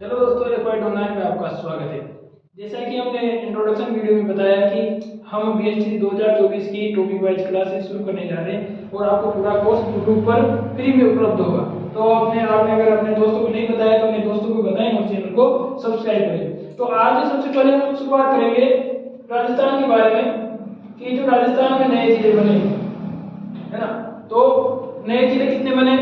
चलो दोस्तों, required online में आपका स्वागत है। जैसा कि हमने इंट्रोडक्शन वीडियो में बताया कि हम बीएससी 2024 की टॉपिक वाइज क्लासेस शुरू करने जा रहे हैं और आपको पूरा कोर्स यूट्यूब पर फ्री में उपलब्ध होगा। तो आपने अगर अपने दोस्तों को नहीं बताया तो अपने दोस्तों को बताएं और चैनल को सब्सक्राइब करें। तो आज सबसे पहले हम शुरुआत करेंगे राजस्थान के बारे में कि जो राजस्थान में नए जिले बने है ना। तो नए जिले कितने बने?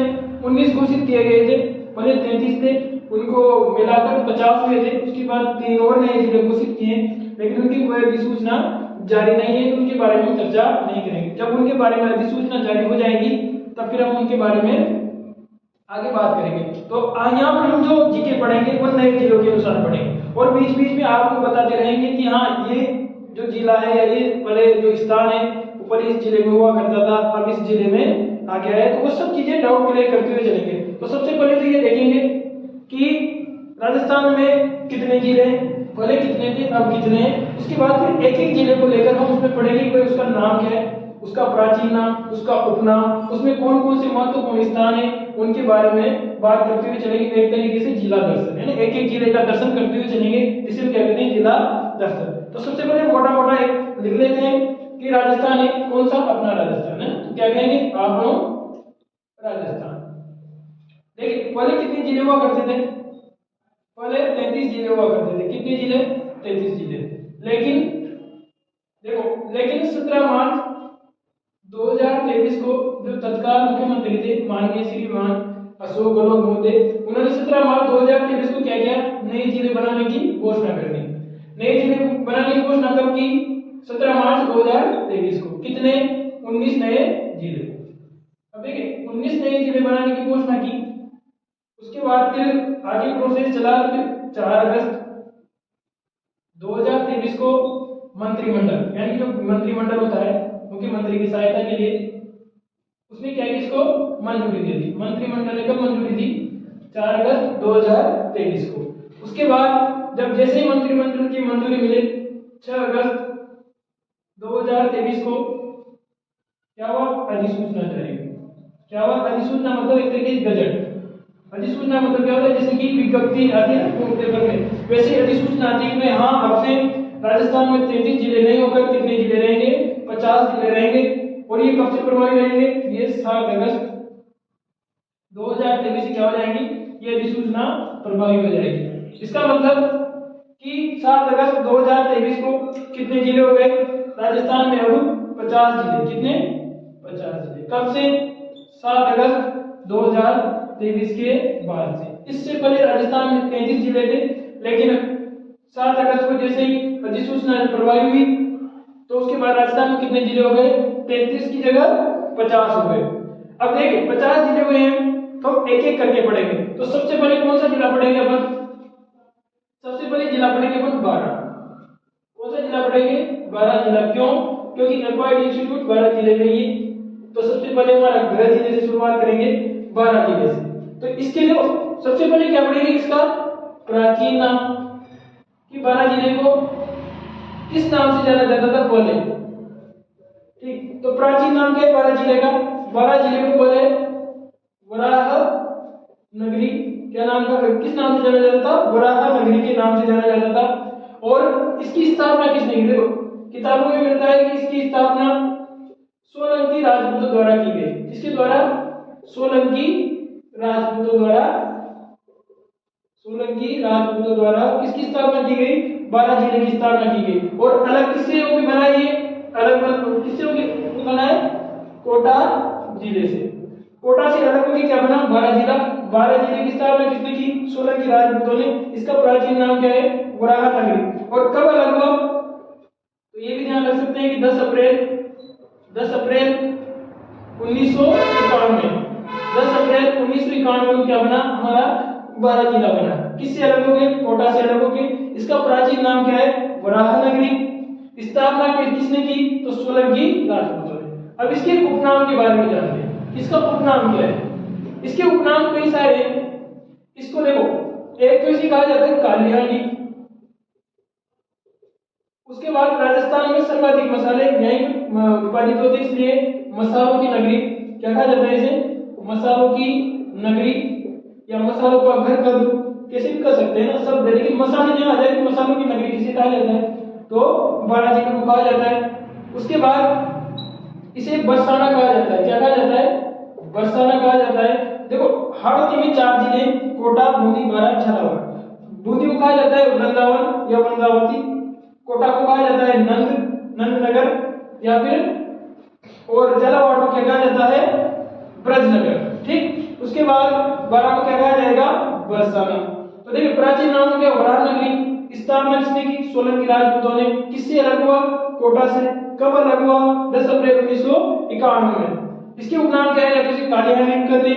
19 घोषित किए गए थे, पहले 33 थे, उनको मिलाकर 50 हुए थे। उसके बाद 3 और नए जिले घोषित किए, लेकिन उनकी कोई अधिसूचना जारी नहीं है, तो उनके बारे में हम चर्चा नहीं करेंगे। जब उनके बारे में अधिसूचना जारी हो जाएगी तब फिर हम उनके बारे में आगे बात करेंगे। तो यहाँ पर हम जो जीके पढ़ेंगे वो नए जिलों के अनुसार पढ़ेंगे और बीच बीच में आपको बताते रहेंगे कि हाँ, ये जो जिला है या ये पहले जो स्थान है ऊपर इस जिले में हुआ करता था, अब इस जिले में आ गया है। तो वो सब चीजें डाउट क्लियर करते हुए चलेंगे। तो सबसे पहले तो ये देखेंगे कि राजस्थान में कितने जिले हैं, पहले कितने थे अब कितने हैं। उसके बाद फिर एक एक जिले को लेकर हम उसमें पढ़ेंगे कि उसका नाम क्या है, उसका प्राचीन नाम, उसका उपनाम, उसमें कौन कौन से महत्वपूर्ण स्थान है, उनके बारे में बात करते हुए चलेंगे। एक तरीके से जिला दर्शन है ना, एक एक जिले का दर्शन करते हुए चलेंगे, जिसे हम क्या कहते हैं, जिला दर्शन। तो सबसे पहले मोटा मोटा एक लिख लेते हैं कि राजस्थान है कौन सा, अपना राजस्थान है। तो क्या कहेंगे, अपनो राजस्थान। देखिए पहले कितने जिले हुआ करते थे? पहले 33 जिले हुआ करते थे। कितने जिले? 33 जिले। लेकिन देखो, लेकिन 17 मार्च 2023 को जो तत्काल मुख्यमंत्री थे माननीय श्रीमान अशोक गहलोत महोदय, उन्होंने 17 मार्च 2023 को क्या किया, नए जिले बनाने की घोषणा कर दी। नए जिले बनाने की घोषणा कब की? 17 मार्च 2023 को। कितने? 19 नए जिले। अब देखिए 19 नए जिले बनाने की घोषणा की। उसके बाद फिर आगे प्रोसेस चला। फिर 4 अगस्त 2023 को मंत्रिमंडल, यानी जो मंत्रिमंडल होता है मुख्यमंत्री की सहायता के लिए, उसने क्या किसको मंजूरी दे दी। मंत्रिमंडल ने कब मंजूरी दी? 4 अगस्त 2023 को। उसके बाद जब जैसे ही मंत्रिमंडल की मंजूरी मिली 6 अगस्त 2023 को क्या हुआ, अधिसूचना जारी हुई। क्या हुआ? अधिसूचना मतलब एक तरीके से गजट। अधिसूचना मतलब क्या होता है, जैसे कि विज्ञप्ति आती है ना पेपर में, वैसे अधिसूचना आती है कि हाँ, अब से राजस्थान में 33 जिले नहीं होकर कितने जिले रहेंगे, 50 जिले रहेंगे। और ये कब से प्रभावी रहेंगे? ये 7 अगस्त 2023 से क्या हो जाएंगी, ये अधिसूचना प्रभावी हो जाएगी। इसका मतलब कि 7 अगस्त 2023 को कितने जिले हो गए राजस्थान में? अब 50 जिले। कितने? 50 जिले। कब से? 7 अगस्त 2023 के बाद से। इससे पहले राजस्थान में 33 जिले थे, लेकिन 7 अगस्त को जैसे ही अधिसूचना प्रभावी हुई तो उसके बाद राजस्थान में कितने जिले हो गए? 33 की जगह 50 हो गए। अब देखिए 50 जिले हुए हैं तो हम एक एक करके पढ़ेंगे। तो सबसे पहले कौन सा जिला पढ़ेंगे अपन? सबसे पहले जिला पढ़ेंगे अपन 12। कौन सा जिला पढ़ेंगे? 12 जिला। क्यों? क्योंकि एक्वायर्ड इंस्टीट्यूट 12 जिले में ही। तो सबसे पहले हमारा गृह जिले से शुरुआत करेंगे, 12 जिले से। तो इसके लिए सबसे पहले क्या पढ़ेंगे, इसका प्राचीन नाम, कि 12 जिले को किस नाम से जाना जाता था पहले। ठीक, तो प्राचीन नाम क्या है 12 जिले का? 12 जिले को पहले वराह नगरी, क्या नाम का, किस नाम से जाना जाता था? वराह नगरी के नाम से जाना जाता था। और इसकी स्थापना किसने की? देखो किताबों में मिलता है कि इसकी स्थापना सोलंकी राजपूतों द्वारा की गई। किसके द्वारा? सोलंकी राजपूतों द्वारा। सोलंकी राजपूतों द्वारा किसकी स्थापना की गई? 12 जिले की स्थापना की गई। और अलग किससे होगी बनाई? ये अलग किससे होगी बनाए? कोटा जिले से। कोटा से अलग होगी क्या बना? 12 जिला। 12 जिले की स्थापना किसने की? सोलंकी राजपूतों ने। इसका प्राचीन नाम क्या है? वराह नगरी। और कब अलग हुआ? तो ये भी ध्यान रख सकते हैं कि 10 अप्रैल 1991। 10 अप्रैल 1991 को क्या बना? हमारा 12 जिला बना। किससे अलग हो गए? कोटा से अलग हो गए। इसका प्राचीन नाम क्या है? वराह नगरी। स्थापना किसने की? तो सोलंकी राजपूतों ने। अब इसके उपनाम के बारे में जानते हैं। इसका उपनाम क्या है? इसके उपनाम कई सारे हैं। इसको देखो, एक तो इसे कहा जाता है कालिहांडी। उसके बाद राजस्थान में सर्वाधिक मसाले यहीं उत्पादित होते हैं, इसलिए मसालों की नगरी। क्या कहा जाता है इसे? मसालों की नगरी या मसालों का घर कब? कैसे भी कर सकते हैं ना शब्द, लेकिन मसाले जहाँ आ जाए तो मसालों की नगरी किसे कहा जाता है, तो बाला जिले को कहा जाता है। उसके बाद इसे बरसाना कहा जाता है, क्या कहा जाता है, बरसाना कहा जाता है। देखो हाड़ौती में 4 जिले, कोटा, बूंदी, बारां, झालावाड़। बूंदी को कहा जाता है वृंदावन या वृंदावती, कोटा को कहा जाता है नंदनगर या फिर, और झालावाड़ को क्या कहा जाता है, ब्रजनगर। ठीक, उसके बाद बारां को क्या कहा जाएगा, बरसाना। तो देखिए प्राचीन नामों के वराह नगरी स्थापना किसने की, सोलंकी राजपूतों ने। किससे अलग हुआ, कोटा से। कब अलग हुआ, 10 अप्रैल 1991 में। इसके उपनाम क्या है, जैसे कालियानी करते,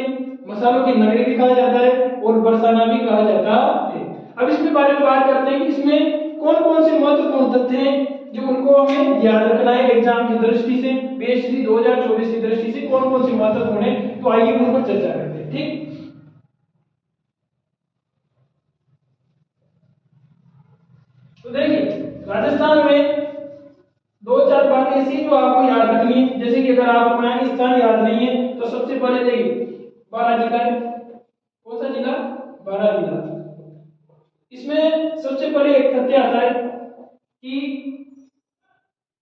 मसालों की नगरी भी कहा जाता है और बरसाना भी कहा जाता है। अब इसके बारे में बात करते हैं कि इसमें कौन कौन से महत्वपूर्ण तथ्य हैं जो उनको हमें याद रखना है एग्जाम की दृष्टि से, बीएससी 2024 की दृष्टि से कौन कौन से महत्वपूर्ण है, तो आइए उन पर चर्चा करते हैं। ठीक, तो देखिए राजस्थान में 2-4 बातें ऐसी जो आपको याद रखनी है, जैसे कि अगर आपको यहाँ स्थान याद नहीं है तो सबसे पहले देखिए बारां जिला है। कौन सा जिला, बारां जिला। इसमें सबसे पहले एक तथ्य आता है कि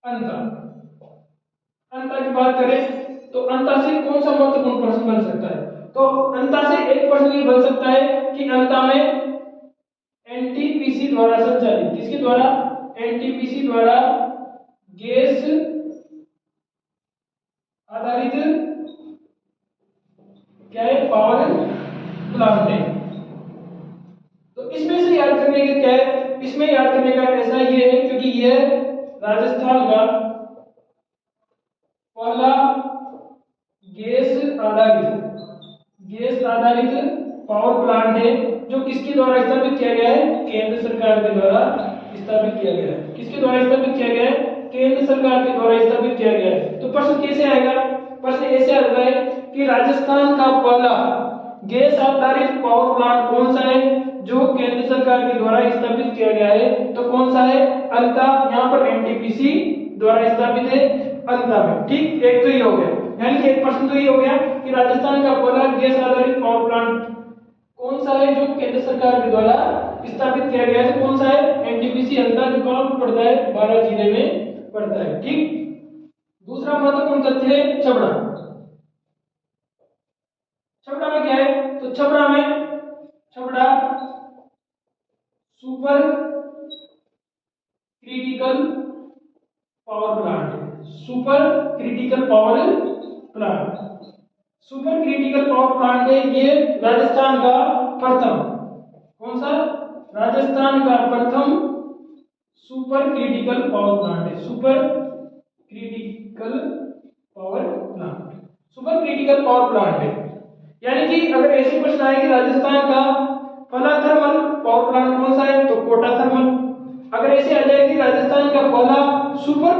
अंता, अंता की बात करें तो अंता से कौन सा महत्वपूर्ण प्रश्न बन सकता है, तो अंता से एक प्रश्न ये बन सकता है कि अंता में एनटीपीसी द्वारा संचालित, किसके द्वारा, एनटीपीसी द्वारा गैस आधारित क्या है, पावर प्लांट है। तो इसमें से याद करने का क्या है, इसमें याद करने का ऐसा ये है क्योंकि यह राजस्थान का पहला गैस आधारित पावर प्लांट है जो किसके द्वारा स्थापित किया गया है, केंद्र सरकार के द्वारा स्थापित किया गया है। किसके द्वारा स्थापित किया गया है, केंद्र सरकार के द्वारा स्थापित किया गया है। तो प्रश्न कैसे आएगा, प्रश्न ऐसे आता है कि राजस्थान का पहला गैस आधारित पावर प्लांट कौन सा है जो केंद्र सरकार के द्वारा स्थापित किया गया है, तो कौन सा है, अंता। यहाँ पर एनटीपीसी द्वारा स्थापित है अंता में। ठीक, एक तो ये हो गया, यानी कि एक प्रश्न तो ये हो गया कि राजस्थान का पहला गैस आधारित पावर प्लांट कौन सा है जो केंद्र सरकार के द्वारा स्थापित किया गया है, तो कौन सा है, एनटीपीसी अंता, जो कौन पड़ता है, बारां जिले में पड़ता है। ठीक, दूसरा महत्वपूर्ण तथ्य है छबड़ा। छबड़ा में क्या है, तो Chhabra super critical power plant है। सुपर क्रिटिकल पावर प्लांट है ये राजस्थान का प्रथम, कौन सा, राजस्थान का प्रथम सुपर क्रिटिकल पावर प्लांट है। सुपर क्रिटिकल पावर प्लांट है। यानी कि अगर ऐसे प्रश्न आए कि राजस्थान का पहला थर्मल पावर प्लांट कौन सा है, तो कोटा थर्मल। अगर ऐसे आ जाए कि राजस्थान का पहला सुपर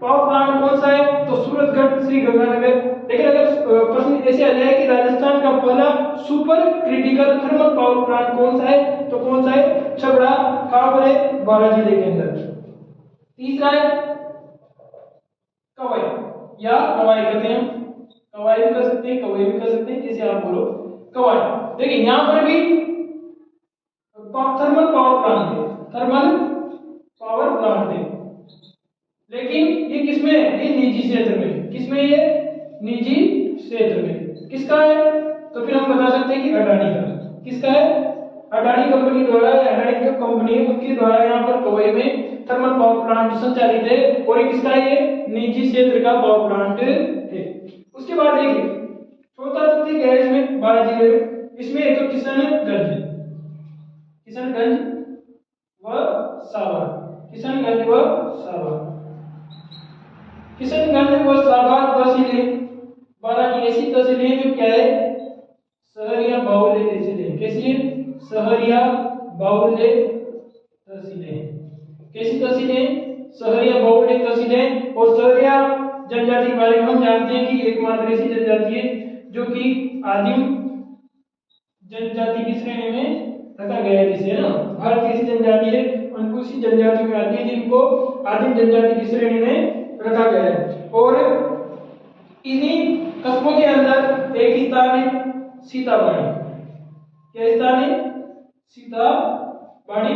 पावर प्लांट कौन सा है, तो सूरतगढ़ श्री गंगानगर। लेकिन अगर प्रश्न ऐसे आ जाए कि राजस्थान का पहला super critical thermal power plant कौन सा है, तो कौन सा है, छबड़ा। कहां पर है, बारां जिले के अंदर। तीसरा है कवाई या कवाई कहते हैं, कवाई भी कर सकते हैं, कवाई भी कर सकते हैं, जैसे आप बोलो कवाई। देखिए यहां पर भी थर्मल पावर प्लांट है, थर्मल पावर प्लांट है, लेकिन ये किसमें है, ये निजी क्षेत्र में। किसमें, ये निजी क्षेत्र में। किसका है, तो फिर हम बता सकते हैं कि अडानी का। किसका है, अडानी कंपनी द्वारा, अडानी कंपनी उनके द्वारा यहाँ पर कवाई में थर्मल पावर प्लांट संचालित है, और ये किसका है, ये निजी क्षेत्र का पावर प्लांट है। उसके बाद देखिए चौथा तथ्य क्या है इसमें, बारां जिले में, इसमें एक तो किशनगंज व सावर, किशनगंज व सावर तहसीलें, बारां की ऐसी तहसीलें जो क्या है, शहर या बाहुल्य तहसीलें। कैसी है, शहर या बाहुल्य तहसीलें। कैसी तहसीलें, शहर या बाहुल्य तहसीलें। और शहर या जनजाति के बारे में हम जानते हैं कि एकमात्र ऐसी जनजाति है जो कि आदिम जनजाति की श्रेणी में रखा गया है, जिसे ना भारत की ऐसी जनजाति है, उनको इसी जनजाति में आती है जिनको आदिम जनजाति की श्रेणी में रखा गया है। और इन्हीं कस्बों के अंदर एक स्थान है सीतामढ़ी। क्या स्थान है, सीताबाड़ी।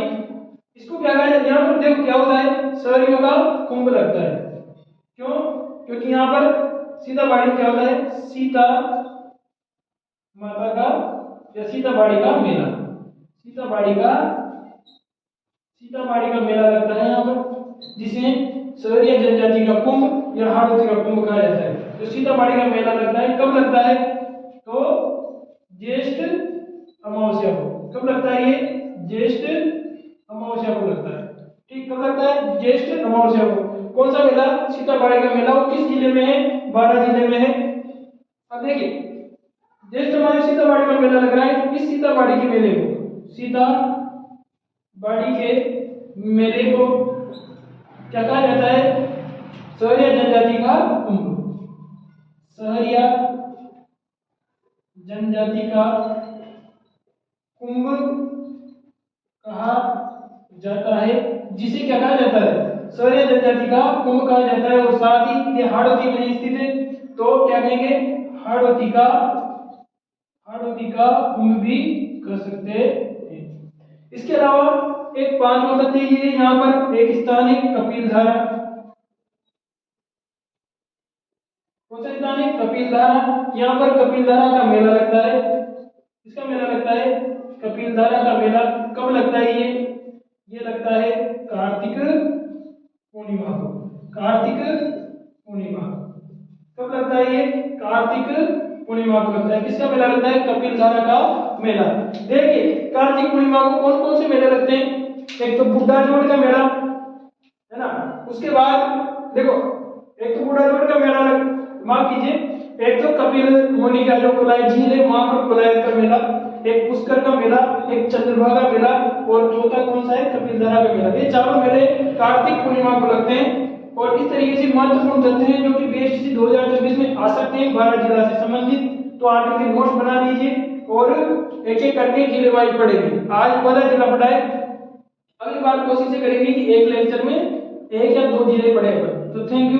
इसको क्या कहा जाता है, यहाँ पर देखो क्या होता है, सरियों का कुंभ लगता है। क्यों? क्योंकि यहाँ पर सीताबाड़ी क्या होता है, सीता माता का या सीताबाड़ी का मेला, सीताबाड़ी का मेला लगता है यहाँ पर, जिसे सवरिया जनजाति का कुंभ या हाड़ौती का कुंभ कहा जाता है। तो सीताबाड़ी का मेला लगता है, कब लगता है, तो ज्येष्ठ अमावस्या को। कब लगता है ये, ज्येष्ठ अमावस्या को लगता है। ठीक, कब लगता है, ज्येष्ठ अमावस्या को। कौन सा मेला, सीताबाड़ी का मेला, वो किस जिले में है, 12 जिले में है। अब देखिए ज्येष्ठ अमावस्या सीताबाड़ी का मेला लग रहा है, इस सीताबाड़ी के मेले को, सीताबाड़ी के मेले को क्या कहा जाता है, सहरिया जनजाति का कुंभ, सहरिया जनजाति का कुंभ कहा जाता है, जिसे क्या कहा जाता है, सहरिया जनजाति का कुंभ कहा जाता है। और साथ ही ये हाड़ौती में स्थित है, तो क्या कहेंगे, हाड़ौती का कुंभ भी कर सकते हैं। इसके अलावा एक पांचवा तथ्य ये यहाँ पर एक स्थान है कपिलधारा। कौन सा स्थान है, कपिलधारा। यहाँ पर कपिलधारा का मेला लगता है। इसका मेला लगता है, कपिलधारा का मेला कब लगता है, ये लगता है कार्तिक पूर्णिमा को। कार्तिक पूर्णिमा कब लगता है, ये कार्तिक पूर्णिमा को लगता है। किसका मेला लगता है, कपिलधारा का मेला। देखिए कार्तिक पूर्णिमा को कौन कौन से मेले लगते हैं, एक तो बुड्ढा जोड़ का मेला है ना, उसके बाद देखो एक तो बुड्ढा जोड़ का मेला माफ कीजिए, एक तो कपिल मुनि का जो कुलाय झील है वहां पर कुलायत का मेला, एक पुष्कर का मेला, एक चंद्रभागा मेला, और चौथा कौन सा है, कपिलधारा का मेला। ये चारों मेले कार्तिक पूर्णिमा को लगते हैं। और इस तरीके से महत्वपूर्ण तथ्य हैं जो कि बीएसटीसी 2024 में आ सकते हैं 12 जिला से संबंधित। तो आप इनके नोट्स बना लीजिए और एक एक करके जिले वाइज पढ़ेंगे। आज 12 जिला पढ़ाए, अगली बार कोशिश करेंगे कि एक लेक्चर में 1 या 2 जिले पढ़े। तो थैंक यू।